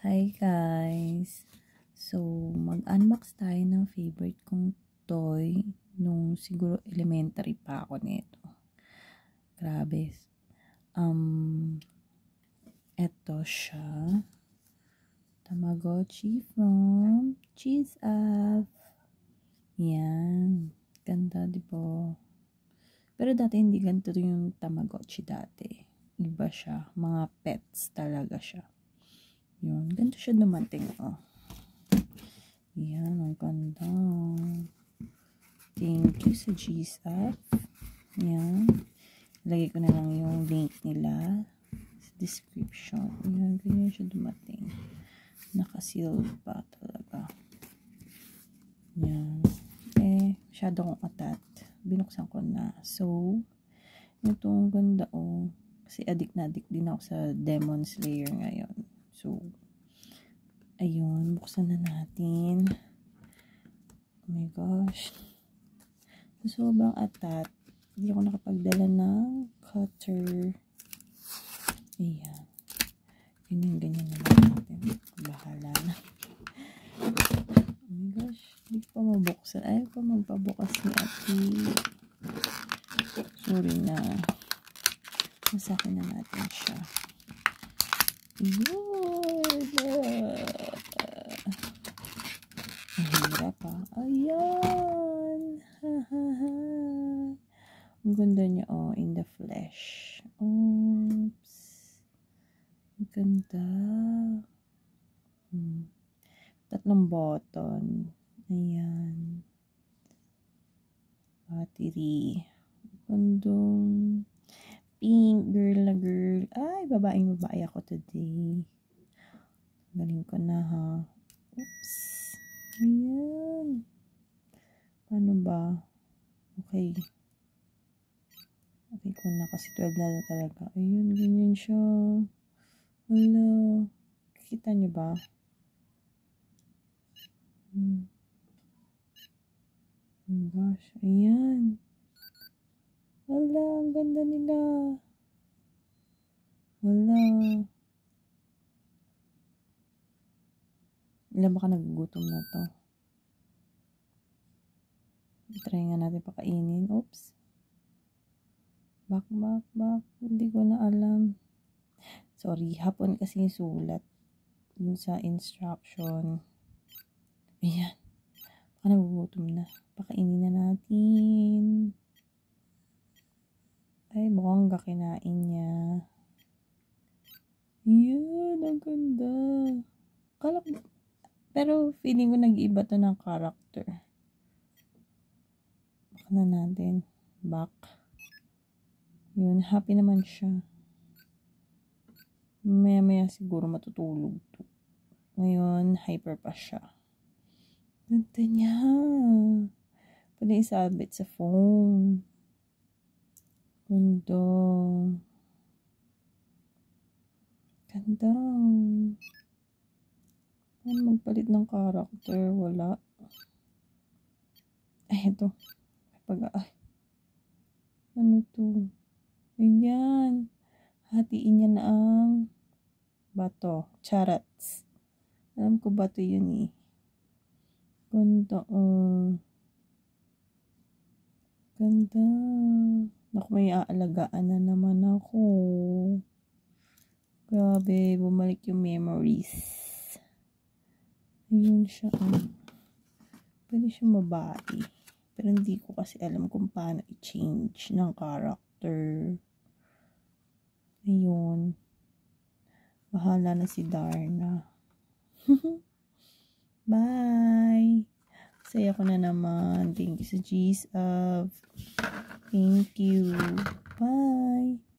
Hi guys! So, mag-unbox tayo ng favorite kong toy nung siguro elementary pa ako nito. Grabe. Eto siya. Tamagotchi from Cheese Up. Yan. Ganda, diba? Pero dati hindi ganito yung Tamagotchi dati. Iba siya. Mga pets talaga siya. Yun. Ganito siya dumating, oh. Yan, ang ganda. Thank you sa GSAP. Yan. Lagay ko na lang yung link nila sa description. Yan, ganyan siya dumating. Nakaseal pa talaga. Yan. Masyado kong atat. Binuksan ko na. So, ito ang ganda, oh. Kasi addict na addict din ako sa Demon Slayer ngayon. So, ayun, buksan na natin. Oh my gosh. Sobrang atat. Hindi ako nakapagdala ng cutter. Ayan. Ganyan na lang natin. Bahala na. Oh my gosh. Hindi ko pa mabuksan. Ayaw pa magpabukas ni Ate. Sorry na. Masakin na natin siya. Ayan. Mahirap pa. Ayan. Ang ganda niya, oh, in the flesh. Oops. Ang ganda. Tatlong button. Ayan. Battery. Gandong pink girl na girl. Ay, babae ako today. Galing ko na, ha. Oops. Ayan. Paano ba? Okay. Okay ko na kasi 12 na talaga. Ayun, ganyan siya. Hala. Kita niyo ba? Oh gosh. Ayan. Hala, ang ganda nila. Hala. Ilan baka nagugutom na to? Try nga natin pakainin. Oops. Back. Hindi ko na alam. Sorry, hapon kasi yung sulat. Yun sa instruction. Ayan. Baka nagugutom na. Pakainin na natin. Ay, bongga kinain niya. Ayan, ang ganda. Pero feeling ko nag-iiba to ng character. Baka na natin. Back. Yun, happy naman siya. Maya siguro matutulog to. Ngayon, hyper pa siya. Ganda niya. Pwede isabit sa phone. Ganda. Ganda. Paano magpalit ng character? Wala. Ay, ito. Ano to? Ayan. Hatiin niya na ang bato. Charats. Alam ko bato yun eh. Ganda. Ganda. Naku, may aalagaan na naman ako. Grabe. Bumalik yung memories. Ayun siya. Pwede siya mabae. Pero hindi ko kasi alam kung paano i-change ng character. Ayun. Bahala na si Darna. Bye! Saya ko na naman. Thank you sa GSAP. Thank you. Bye!